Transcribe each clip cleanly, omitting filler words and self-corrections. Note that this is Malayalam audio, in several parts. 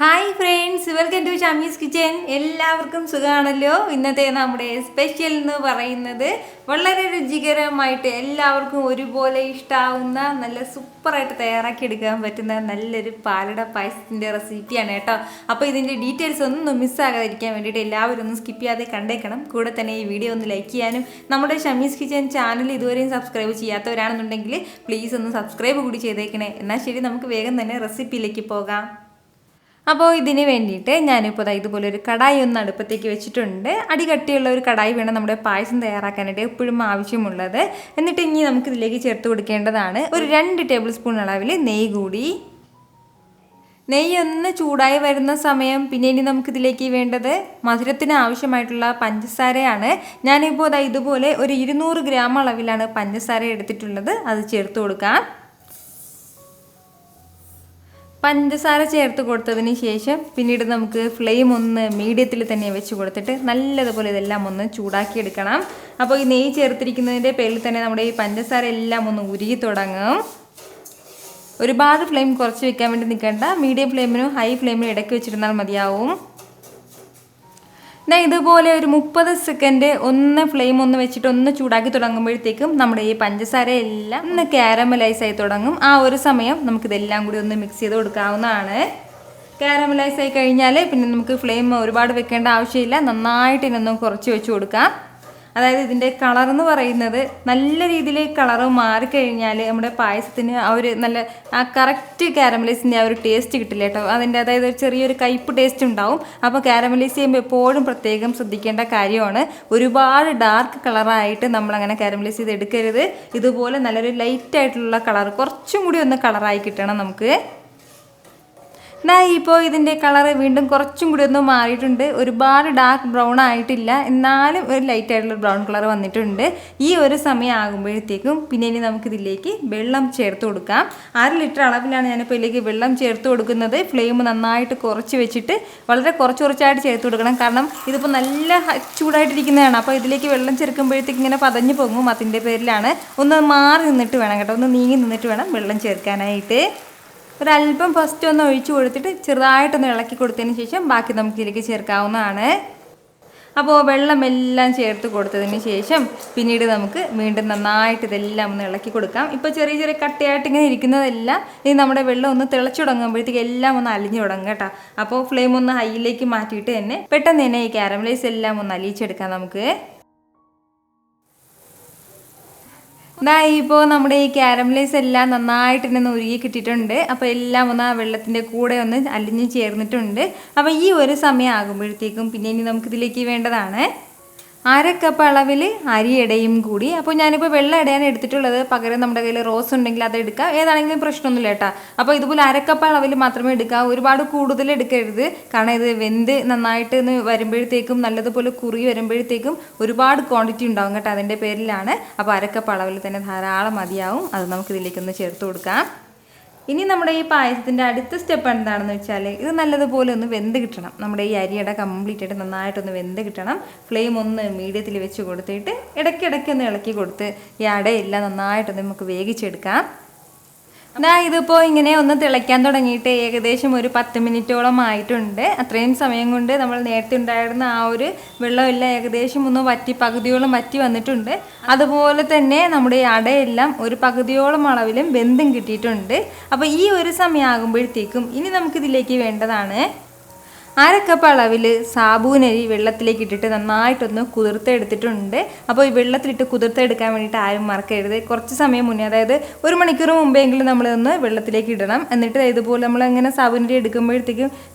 Hi friends, welcome to Shami's kitchen. എല്ലാവർക്കും സുഖമാണല്ലോ. ഇന്നത്തെ നമ്മുടെ സ്പെഷ്യൽ എന്ന് പറയുന്നത് വളരെ രുചികരമായിട്ട് എല്ലാവർക്കും ഒരുപോലെ ഇഷ്ടമാവുന്ന നല്ല സൂപ്പറായിട്ട് തയ്യാറാക്കി എടുക്കാൻ പറ്റുന്ന നല്ലൊരു പാലട പായസത്തിൻ്റെ റെസിപ്പിയാണ് കേട്ടോ. അപ്പോൾ ഇതിൻ്റെ ഡീറ്റെയിൽസ് ഒന്നും മിസ്സാകാതിരിക്കാൻ വേണ്ടിയിട്ട് എല്ലാവരും ഒന്ന് സ്കിപ്പ് ചെയ്യാതെ കണ്ടേക്കണം. കൂടെ തന്നെ ഈ വീഡിയോ ഒന്ന് ലൈക്ക് ചെയ്യാനും നമ്മുടെ ഷമീസ് കിച്ചൻ ചാനൽ ഇതുവരെയും സബ്സ്ക്രൈബ് ചെയ്യാത്തവരാണെന്നുണ്ടെങ്കിൽ പ്ലീസ് ഒന്ന് സബ്സ്ക്രൈബ് കൂടി ചെയ്തേക്കണേ. എന്നാൽ ശരി, നമുക്ക് വേഗം തന്നെ റെസിപ്പിയിലേക്ക് പോകാം. അപ്പോൾ ഇതിന് വേണ്ടിയിട്ട് ഞാനിപ്പോൾ ഇതുപോലെ ഒരു കടായി ഒന്ന് അടുപ്പത്തേക്ക് വെച്ചിട്ടുണ്ട്. അടികട്ടിയുള്ള ഒരു കടായി വേണം നമ്മുടെ പായസം തയ്യാറാക്കാനായിട്ട് എപ്പോഴും ആവശ്യമുള്ളത്. എന്നിട്ട് ഇനി നമുക്കിതിലേക്ക് ചേർത്ത് കൊടുക്കേണ്ടതാണ് ഒരു 2 ടേബിൾ സ്പൂൺ അളവിൽ നെയ്യ് കൂടി. നെയ്യ് ഒന്ന് ചൂടായി വരുന്ന സമയം പിന്നെ ഇനി നമുക്കിതിലേക്ക് വേണ്ടത് മധുരത്തിന് ആവശ്യമായിട്ടുള്ള പഞ്ചസാരയാണ്. ഞാനിപ്പോൾ ഇതുപോലെ ഒരു 200 ഗ്രാം അളവിലാണ് പഞ്ചസാര എടുത്തിട്ടുള്ളത്. അത് ചേർത്ത് കൊടുക്കാം. പഞ്ചസാര ചേർത്ത് കൊടുത്തതിന് ശേഷം പിന്നീട് നമുക്ക് ഫ്ലെയിം ഒന്ന് മീഡിയത്തിൽ തന്നെ വെച്ച് കൊടുത്തിട്ട് നല്ലതുപോലെ ഇതെല്ലാം ഒന്ന് ചൂടാക്കി എടുക്കണം. അപ്പോൾ ഈ നെയ്യ് ചേർത്തിരിക്കുന്നതിൻ്റെ പേരിൽ തന്നെ നമ്മുടെ ഈ പഞ്ചസാര എല്ലാം ഒന്ന് ഉരുകി തുടങ്ങും. ഒരുപാട് ഫ്ലെയിം കുറച്ച് വെക്കാൻ വേണ്ടി നിൽക്കേണ്ട, മീഡിയം ഫ്ലെയിമിനും ഹൈ ഫ്ലെയിമിനും ഇടയ്ക്ക് വെച്ചിരുന്നാൽ മതിയാവും. എന്നാൽ ഇതുപോലെ ഒരു 30 സെക്കൻഡ് ഫ്ലെയിം ഒന്ന് വെച്ചിട്ട് ഒന്ന് ചൂടാക്കി തുടങ്ങുമ്പോഴത്തേക്കും നമ്മുടെ ഈ പഞ്ചസാര എല്ലാം ഒന്ന് കാരമലൈസ് ആയി തുടങ്ങും. ആ ഒരു സമയം നമുക്കിതെല്ലാം കൂടി ഒന്ന് മിക്സ് ചെയ്ത് കൊടുക്കാവുന്നതാണ്. കാരമലൈസ് ആയി കഴിഞ്ഞാൽ പിന്നെ നമുക്ക് ഫ്ലെയിം ഒരുപാട് വെക്കേണ്ട ആവശ്യമില്ല. നന്നായിട്ട് ഇതിനൊന്ന് കുറച്ച് വെച്ച് കൊടുക്കാം. അതായത് ഇതിൻ്റെ കളർ എന്ന് പറയുന്നത് നല്ല രീതിയിൽ കളറ് മാറിക്കഴിഞ്ഞാൽ നമ്മുടെ പായസത്തിന് ആ ഒരു നല്ല ആ കറക്റ്റ് കാരമലൈസിൻ്റെ ആ ഒരു ടേസ്റ്റ് കിട്ടില്ല കേട്ടോ. അതിൻ്റെ അതായത് ചെറിയൊരു കയ്പ്പ് ടേസ്റ്റ് ഉണ്ടാവും. അപ്പോൾ കാരമലൈസ് ചെയ്യുമ്പോൾ എപ്പോഴും പ്രത്യേകം ശ്രദ്ധിക്കേണ്ട കാര്യമാണ്. ഒരുപാട് ഡാർക്ക് കളറായിട്ട് നമ്മളങ്ങനെ കാരമലൈസ് ചെയ്ത് എടുക്കരുത്. ഇതുപോലെ നല്ലൊരു ലൈറ്റായിട്ടുള്ള കളർ, കുറച്ചും കൂടി ഒന്ന് കളറായി കിട്ടണം നമുക്ക്. ഇപ്പോൾ ഇതിൻ്റെ കളറ് വീണ്ടും കുറച്ചും കൂടി ഒന്ന് മാറിയിട്ടുണ്ട്. ഒരുപാട് ഡാർക്ക് ബ്രൗൺ ആയിട്ടില്ല, എന്നാലും ഒരു ലൈറ്റായിട്ടുള്ള ബ്രൗൺ കളർ വന്നിട്ടുണ്ട്. ഈ ഒരു സമയം ആകുമ്പോഴത്തേക്കും പിന്നെ ഇനി നമുക്കിതിലേക്ക് വെള്ളം ചേർത്ത് കൊടുക്കാം. 1/2 ലിറ്റർ അളവിലാണ് ഞാനിപ്പോൾ ഇതിലേക്ക് വെള്ളം ചേർത്ത് കൊടുക്കുന്നത്. ഫ്ലെയിം നന്നായിട്ട് കുറച്ച് വെച്ചിട്ട് വളരെ കുറച്ചായിട്ട് ചേർത്ത് കൊടുക്കണം. കാരണം ഇതിപ്പോൾ നല്ല ചൂടായിട്ടിരിക്കുന്നതാണ്. അപ്പോൾ ഇതിലേക്ക് വെള്ളം ചേർക്കുമ്പോഴത്തേക്ക് ഇങ്ങനെ പതഞ്ഞു പോകും. അതിൻ്റെ പേരിലാണ് ഒന്ന് മാറി നിന്നിട്ട് വേണം കേട്ടോ, ഒന്ന് നീങ്ങി നിന്നിട്ട് വേണം വെള്ളം ചേർക്കാനായിട്ട്. ഒരല്പം ഫസ്റ്റ് ഒന്ന് ഒഴിച്ചു കൊടുത്തിട്ട് ചെറുതായിട്ടൊന്ന് ഇളക്കി കൊടുത്തതിന് ശേഷം ബാക്കി നമുക്ക് ഇതിലേക്ക് ചേർക്കാവുന്നതാണ്. അപ്പോൾ വെള്ളമെല്ലാം ചേർത്ത് കൊടുത്തതിന് ശേഷം പിന്നീട് നമുക്ക് വീണ്ടും നന്നായിട്ട് ഇതെല്ലാം ഒന്ന് ഇളക്കി കൊടുക്കാം. ഇപ്പോൾ ചെറിയ കട്ടയായിട്ട് ഇങ്ങനെ ഇരിക്കുന്നതെല്ലാം ഇനി നമ്മുടെ വെള്ളം ഒന്ന് തിളച്ചു തുടങ്ങുമ്പോഴത്തേക്ക് എല്ലാം ഒന്ന് അലിഞ്ഞു തുടങ്ങും കേട്ടോ. അപ്പോൾ ഫ്ലെയിം ഒന്ന് ഹൈയിലേക്ക് മാറ്റിയിട്ട് തന്നെ പെട്ടെന്ന് തന്നെ ഈ കാരമലൈസ് എല്ലാം ഒന്ന് അലിയിച്ചെടുക്കാം നമുക്ക്. ഇപ്പോൾ നമ്മുടെ ഈ കാരമലൈസ് എല്ലാം നന്നായിട്ട് തന്നെ ഉരുകി കിട്ടിയിട്ടുണ്ട്. അപ്പോൾ എല്ലാം ഒന്ന് ആ വെള്ളത്തിൻ്റെ കൂടെ ഒന്ന് അലിഞ്ഞ് ചേർന്നിട്ടുണ്ട്. അപ്പോൾ ഈ ഒരു സമയം ആകുമ്പോഴത്തേക്കും പിന്നെ ഇനി നമുക്കിതിലേക്ക് വേണ്ടതാണ് 1/2 കപ്പ് അളവിൽ അരിയടയും കൂടി. അപ്പോൾ ഞാനിപ്പോൾ വെള്ളം ഇടയാണ് എടുത്തിട്ടുള്ളത്. പകരം നമ്മുടെ കയ്യിൽ റോസ് ഉണ്ടെങ്കിൽ അത് എടുക്കാം, ഏതാണെങ്കിലും പ്രശ്നമൊന്നുമില്ല കേട്ടോ. അപ്പോൾ ഇതുപോലെ 1/2 കപ്പ് അളവിൽ മാത്രമേ എടുക്കാം, ഒരുപാട് കൂടുതൽ എടുക്കരുത്. കാരണം ഇത് വെന്ത് നന്നായിട്ട് വരുമ്പോഴത്തേക്കും നല്ലതുപോലെ കുറുകി വരുമ്പോഴത്തേക്കും ഒരുപാട് ക്വാണ്ടിറ്റി ഉണ്ടാവും കേട്ടോ. അതിൻ്റെ പേരിലാണ്. അപ്പോൾ 1/2 കപ്പ് അളവിൽ തന്നെ ധാരാളം മതിയാവും. അത് നമുക്കിതിലേക്കൊന്ന് ചേർത്ത് കൊടുക്കാം. ഇനി നമ്മുടെ ഈ പായസത്തിൻ്റെ അടുത്ത സ്റ്റെപ്പ് എന്താണെന്ന് വെച്ചാൽ ഇത് നല്ലതുപോലെ ഒന്ന് വെന്ത് കിട്ടണം. നമ്മുടെ ഈ അരിയട കംപ്ലീറ്റ് ആയിട്ട് നന്നായിട്ടൊന്ന് വെന്ത് കിട്ടണം. ഫ്ലെയിം ഒന്ന് മീഡിയത്തിൽ വെച്ച് കൊടുത്തിട്ട് ഇടയ്ക്കിടയ്ക്കൊന്ന് ഇളക്കി കൊടുത്ത് ഈ അടയെല്ലാം നന്നായിട്ടൊന്ന് നമുക്ക് വേവിച്ചെടുക്കാം. ഇതിപ്പോൾ ഇങ്ങനെ ഒന്ന് തിളയ്ക്കാൻ തുടങ്ങിയിട്ട് ഏകദേശം ഒരു 10 മിനിറ്റോളം ആയിട്ടുണ്ട്. അത്രയും സമയം കൊണ്ട് നമ്മൾ നേരത്തെ ഉണ്ടായിരുന്ന ആ ഒരു വെള്ളമെല്ലാം ഏകദേശം ഒന്ന് പകുതിയോളം വറ്റി വന്നിട്ടുണ്ട്. അതുപോലെ തന്നെ നമ്മുടെ ഈ അടയെല്ലാം ഒരു പകുതിയോളം അളവിലും വെന്തും കിട്ടിയിട്ടുണ്ട്. അപ്പോൾ ഈ ഒരു സമയം ആകുമ്പോഴത്തേക്കും ഇനി നമുക്കിതിലേക്ക് വേണ്ടതാണ് 1/2 കപ്പ് അളവിൽ സാബൂനരി വെള്ളത്തിലേക്ക് ഇട്ടിട്ട് നന്നായിട്ടൊന്ന് കുതിർത്തെടുത്തിട്ടുണ്ട്. അപ്പോൾ ഈ വെള്ളത്തിലിട്ട് കുതിർത്തെടുക്കാൻ വേണ്ടിയിട്ട് ആരും മറക്കരുത്. കുറച്ച് സമയം മുന്നേ, അതായത് 1 മണിക്കൂർ മുമ്പെങ്കിലും നമ്മളൊന്ന് വെള്ളത്തിലേക്ക് ഇടണം. എന്നിട്ട് ഇതുപോലെ നമ്മളിങ്ങനെ സാബൂനരി എടുക്കുമ്പോഴത്തേക്കും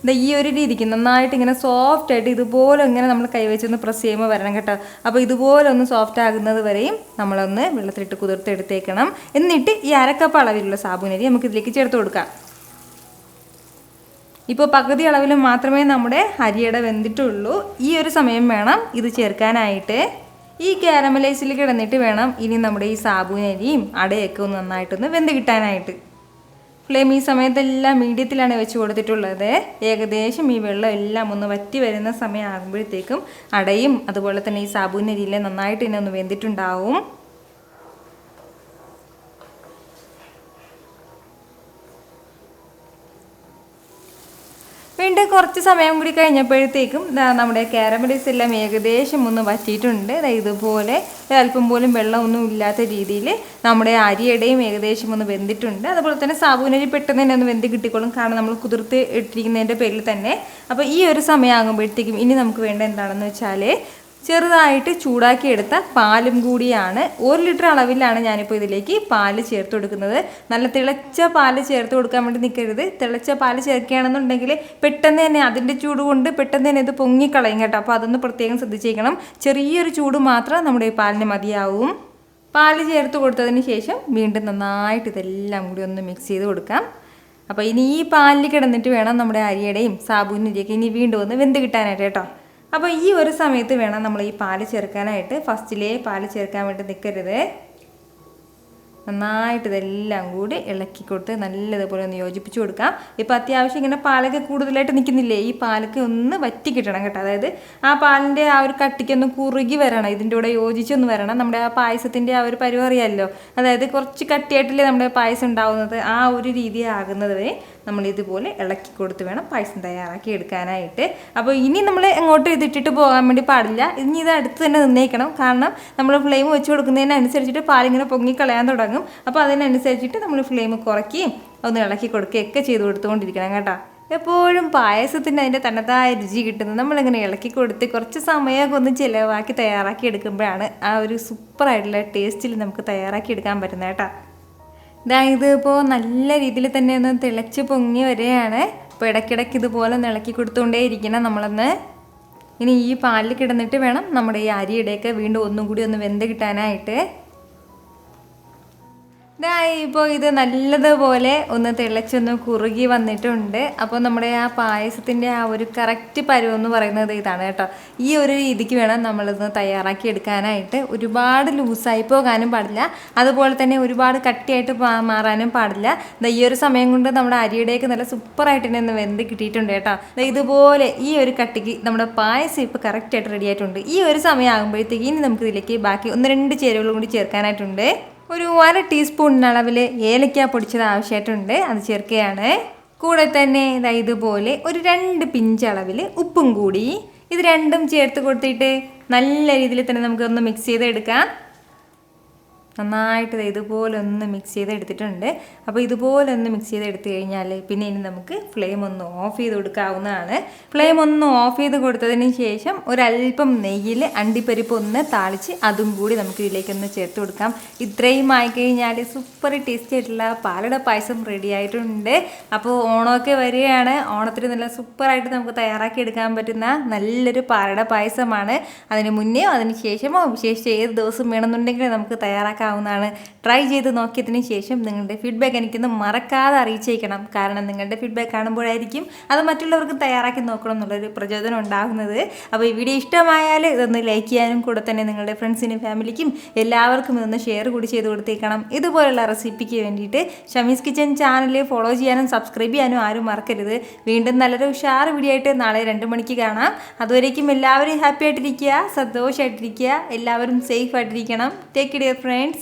ഈ ഒരു രീതിക്ക് നന്നായിട്ട് ഇങ്ങനെ സോഫ്റ്റായിട്ട് ഇതുപോലെ ഇങ്ങനെ നമ്മൾ കൈവച്ചൊന്ന് പ്രസ് ചെയ്യുമ്പോൾ വരണം കേട്ടോ. അപ്പോൾ ഇതുപോലെ ഒന്ന് സോഫ്റ്റ് ആകുന്നത് വരെയും നമ്മളൊന്ന് വെള്ളത്തിലിട്ട് കുതിർത്തെടുത്തേക്കണം. എന്നിട്ട് ഈ 1/2 കപ്പ് അളവിലുള്ള സാബൂനരി നമുക്കിതിലേക്ക് ചേർത്ത് കൊടുക്കാം. ഇപ്പോൾ പകുതി അളവിൽ മാത്രമേ നമ്മുടെ അരിയട വെന്തിട്ടുള്ളൂ. ഈ ഒരു സമയം വേണം ഇത് ചേർക്കാനായിട്ട്. ഈ കാരമലൈസിൽ കിടന്നിട്ട് വേണം ഇനി നമ്മുടെ ഈ സാബൂനരിയും അടയൊക്കെ ഒന്ന് നന്നായിട്ടൊന്ന് വെന്ത് കിട്ടാനായിട്ട്. ഫ്ലെയിം ഈ സമയത്തെല്ലാം മീഡിയത്തിലാണ് വെച്ച് കൊടുത്തിട്ടുള്ളത്. ഏകദേശം ഈ വെള്ളം എല്ലാം ഒന്ന് വറ്റി വരുന്ന സമയം ആകുമ്പോഴത്തേക്കും അടയും അതുപോലെ തന്നെ ഈ സാബൂനരിയിലെ നന്നായിട്ട് തന്നെ ഒന്ന് വെന്തിട്ടുണ്ടാവും. വീണ്ടും കുറച്ച് സമയം കൂടി കഴിഞ്ഞപ്പോഴത്തേക്കും നമ്മുടെ കാരമലൈസ് എല്ലാം ഏകദേശം ഒന്ന് വറ്റിയിട്ടുണ്ട്. ഇതുപോലെ അല്പം പോലും വെള്ളമൊന്നും ഇല്ലാത്ത രീതിയിൽ നമ്മുടെ അരിയുടെയും ഏകദേശം ഒന്ന് വെന്തിട്ടുണ്ട്. അതുപോലെ തന്നെ സാബുനരി പെട്ടെന്ന് തന്നെ ഒന്ന് വെന്ത് കിട്ടിക്കോളും, കാരണം നമ്മൾ കുതിർത്ത് ഇട്ടിരിക്കുന്നതിൻ്റെ പേരിൽ തന്നെ. അപ്പോൾ ഈ ഒരു സമയമാകുമ്പോഴത്തേക്കും ഇനി നമുക്ക് വേണ്ട എന്താണെന്ന് വെച്ചാൽ ചെറുതായിട്ട് ചൂടാക്കിയെടുത്ത പാലും കൂടിയാണ്. 1 ലിറ്റർ അളവിലാണ് ഞാനിപ്പോൾ ഇതിലേക്ക് പാല് ചേർത്ത് കൊടുക്കുന്നത്. നല്ല തിളച്ച പാല് ചേർത്ത് കൊടുക്കാൻ വേണ്ടി നിൽക്കരുത്. തിളച്ച പാല് ചേർക്കുകയാണെന്നുണ്ടെങ്കിൽ പെട്ടെന്ന് തന്നെ അതിൻ്റെ ചൂട് കൊണ്ട് പെട്ടെന്ന് തന്നെ ഇത് പൊങ്ങിക്കളയും കേട്ടോ. അപ്പോൾ അതൊന്ന് പ്രത്യേകം ശ്രദ്ധിച്ചേക്കണം. ചെറിയൊരു ചൂട് മാത്രം നമ്മുടെ ഈ പാലിന് മതിയാവും. പാല് ചേർത്ത് കൊടുത്തതിന് ശേഷം വീണ്ടും നന്നായിട്ട് ഇതെല്ലാം കൂടി ഒന്ന് മിക്സ് ചെയ്ത് കൊടുക്കാം. അപ്പോൾ ഇനി ഈ പാലിൽ കിടന്നിട്ട് വേണം നമ്മുടെ അരിയുടെയും സാബുനരിയൊക്കെ ഇനി വീണ്ടും ഒന്ന് വെന്ത് കിട്ടാനായിട്ട് കേട്ടോ. അപ്പോൾ ഈ ഒരു സമയത്ത് വേണം നമ്മൾ ഈ പാല് ചേർക്കാനായിട്ട്. ഫസ്റ്റിലേ പാല് ചേർക്കാൻ വേണ്ടി നിൽക്കരുത്. നന്നായിട്ട് ഇതെല്ലാം കൂടി ഇളക്കി കൊടുത്ത് നല്ലതുപോലെ ഒന്ന് യോജിപ്പിച്ച് കൊടുക്കാം. ഇപ്പോൾ അത്യാവശ്യം ഇങ്ങനെ പാലൊക്കെ കൂടുതലായിട്ട് നിൽക്കുന്നില്ലേ, ഈ പാലൊക്കെ ഒന്ന് വറ്റി കിട്ടണം കേട്ടോ. അതായത് ആ പാലിൻ്റെ ആ ഒരു കട്ടിക്കൊന്ന് കുറുകി വരണം, ഇതിൻ്റെ കൂടെ യോജിച്ചൊന്ന് വരണം. നമ്മുടെ ആ പായസത്തിൻ്റെ ആ ഒരു പരുവം അറിയാമല്ലോ, അതായത് കുറച്ച് കട്ടിയായിട്ടല്ലേ നമ്മുടെ പായസം ഉണ്ടാവുന്നത്. ആ ഒരു രീതി ആകുന്നത് വരെ നമ്മൾ ഇതുപോലെ ഇളക്കി കൊടുത്ത് വേണം പായസം തയ്യാറാക്കി എടുക്കാനായിട്ട്. അപ്പോൾ ഇനി നമ്മൾ എങ്ങോട്ടും ഇതിട്ടിട്ട് പോകാൻ വേണ്ടി പാടില്ല. ഇനി ഇത് അടുത്ത് തന്നെ നിന്നേക്കണം, കാരണം നമ്മൾ ഫ്ലെയിം വെച്ച് കൊടുക്കുന്നതിനനുസരിച്ചിട്ട് പാലിങ്ങനെ പൊങ്ങിക്കളയാൻ തുടങ്ങും. അപ്പോൾ അതിനനുസരിച്ചിട്ട് നമ്മൾ ഫ്ലെയിം കുറയ്ക്കുകയും ഒന്ന് ഇളക്കി കൊടുക്കുകയൊക്കെ ചെയ്ത് കൊടുത്തുകൊണ്ടിരിക്കണം കേട്ടോ. എപ്പോഴും പായസത്തിന് അതിൻ്റെ തനതായ രുചി കിട്ടുന്നത് നമ്മളിങ്ങനെ ഇളക്കി കൊടുത്ത് കുറച്ച് സമയമൊക്കെ ഒന്ന് ചിലവാക്കി തയ്യാറാക്കി എടുക്കുമ്പോഴാണ് ആ ഒരു സൂപ്പറായിട്ടുള്ള ടേസ്റ്റിൽ നമുക്ക് തയ്യാറാക്കി എടുക്കാൻ പറ്റുന്നത് കേട്ടോ. ഇതായത് ഇപ്പോൾ നല്ല രീതിയിൽ തന്നെ ഒന്ന് തിളച്ച് പൊങ്ങി വരികയാണ്. അപ്പോൾ ഇടയ്ക്കിടയ്ക്ക് ഇതുപോലെ ഒന്ന് ഇളക്കി കൊടുത്തുകൊണ്ടേ ഇരിക്കണം നമ്മളൊന്ന്. ഇനി ഈ പാലിൽ കിടന്നിട്ട് വേണം നമ്മുടെ ഈ അരിയുടെയൊക്കെ വീണ്ടും ഒന്നും കൂടി ഒന്ന് വെന്ത് കിട്ടാനായിട്ട്. ഇപ്പോൾ ഇത് നല്ലതുപോലെ ഒന്ന് തിളച്ചൊന്ന് കുറുകി വന്നിട്ടുണ്ട്. അപ്പോൾ നമ്മുടെ ആ പായസത്തിൻ്റെ ആ ഒരു കറക്റ്റ് പരുവം എന്ന് പറയുന്നത് ഇതാണ് കേട്ടോ. ഈ ഒരു രീതിക്ക് വേണം നമ്മളിന്ന് തയ്യാറാക്കി എടുക്കാനായിട്ട്. ഒരുപാട് ലൂസായി പോകാനും പാടില്ല, അതുപോലെ തന്നെ ഒരുപാട് കട്ടിയായിട്ട് മാറാനും പാടില്ല. ഈ ഒരു സമയം കൊണ്ട് നമ്മുടെ അരിയുടെയൊക്കെ നല്ല സൂപ്പറായിട്ട് തന്നെ ഒന്ന് വെന്ത് കിട്ടിയിട്ടുണ്ട് കേട്ടോ. ഇതുപോലെ ഈ ഒരു കട്ടിക്ക് നമ്മുടെ പായസം ഇപ്പോൾ കറക്റ്റായിട്ട് റെഡി ആയിട്ടുണ്ട്. ഈ ഒരു സമയം ആകുമ്പോഴത്തേക്ക് ഇനി നമുക്കിതിലേക്ക് ബാക്കി 1-2 ചേരുവകളും കൂടി ചേർക്കാനായിട്ടുണ്ട്. ഒരു 1/2 ടീസ്പൂൺ അളവിൽ ഏലക്ക പൊടിച്ചത് ആവശ്യമായിട്ടുണ്ട്, അത് ചേർക്കുകയാണ്. കൂടെ തന്നെ ഇതുപോലെ ഒരു 2 പിഞ്ച് അളവിൽ ഉപ്പും കൂടി, ഇത് രണ്ടും ചേർത്ത് കൊടുത്തിട്ട് നല്ല രീതിയിൽ തന്നെ നമുക്കൊന്ന് മിക്സ് ചെയ്തെടുക്കാം. നന്നായിട്ട് ഇതുപോലെ ഒന്ന് മിക്സ് ചെയ്തെടുത്തിട്ടുണ്ട്. അപ്പോൾ ഇതുപോലെ ഒന്ന് മിക്സ് ചെയ്തെടുത്ത് കഴിഞ്ഞാൽ പിന്നെ ഇനി നമുക്ക് ഫ്ലെയിം ഒന്ന് ഓഫ് ചെയ്ത് കൊടുക്കാവുന്നതാണ്. ഫ്ലെയിം ഒന്ന് ഓഫ് ചെയ്ത് കൊടുത്തതിന് ശേഷം ഒരല്പം നെയ്യിൽ അണ്ടിപ്പരിപ്പ് ഒന്ന് താളിച്ച് അതും കൂടി നമുക്ക് ഇതിലേക്കൊന്ന് ചേർത്ത് കൊടുക്കാം. ഇത്രയും ആയിക്കഴിഞ്ഞാൽ സൂപ്പർ ടേസ്റ്റി ആയിട്ടുള്ള പാലട പായസം റെഡി ആയിട്ടുണ്ട്. അപ്പോൾ ഓണമൊക്കെ വരികയാണ്. ഓണത്തിന് നല്ല സൂപ്പറായിട്ട് നമുക്ക് തയ്യാറാക്കി എടുക്കാൻ പറ്റുന്ന നല്ലൊരു പാലട പായസമാണ്. അതിന് മുന്നെയോ അതിന് ശേഷമോ വിശേഷിച്ച് ഏത് ദിവസം വേണമെന്നുണ്ടെങ്കിൽ നമുക്ക് തയ്യാറാക്കാം. ട്രൈ ചെയ്ത് നോക്കിയതിന് ശേഷം നിങ്ങളുടെ ഫീഡ്ബാക്ക് എനിക്കൊന്ന് മറക്കാതെ അറിയിച്ചേക്കണം. കാരണം നിങ്ങളുടെ ഫീഡ്ബാക്ക് കാണുമ്പോഴായിരിക്കും അത് മറ്റുള്ളവർക്ക് തയ്യാറാക്കി നോക്കണം എന്നുള്ളൊരു പ്രചോദനം ഉണ്ടാകുന്നത്. അപ്പോൾ ഈ വീഡിയോ ഇഷ്ടമായാൽ ഇതൊന്ന് ലൈക്ക് ചെയ്യാനും കൂടെ തന്നെ നിങ്ങളുടെ ഫ്രണ്ട്സിനും ഫാമിലിക്കും എല്ലാവർക്കും ഇതൊന്ന് ഷെയർ കൂടി ചെയ്ത് കൊടുത്തേക്കണം. ഇതുപോലുള്ള റെസിപ്പിക്ക് വേണ്ടിയിട്ട് ഷമീസ് കിച്ചൻ ചാനൽ ഫോളോ ചെയ്യാനും സബ്സ്ക്രൈബ് ചെയ്യാനും ആരും മറക്കരുത്. വീണ്ടും നല്ലൊരു ഉഷാർ വീഡിയോ ആയിട്ട് നാളെ 2 മണിക്ക് കാണാം. അതുവരേക്കും എല്ലാവരും ഹാപ്പി ആയിട്ടിരിക്കുക, സന്തോഷമായിട്ടിരിക്കുക, എല്ലാവരും സേഫ് ആയിട്ടിരിക്കണം. Take care friends.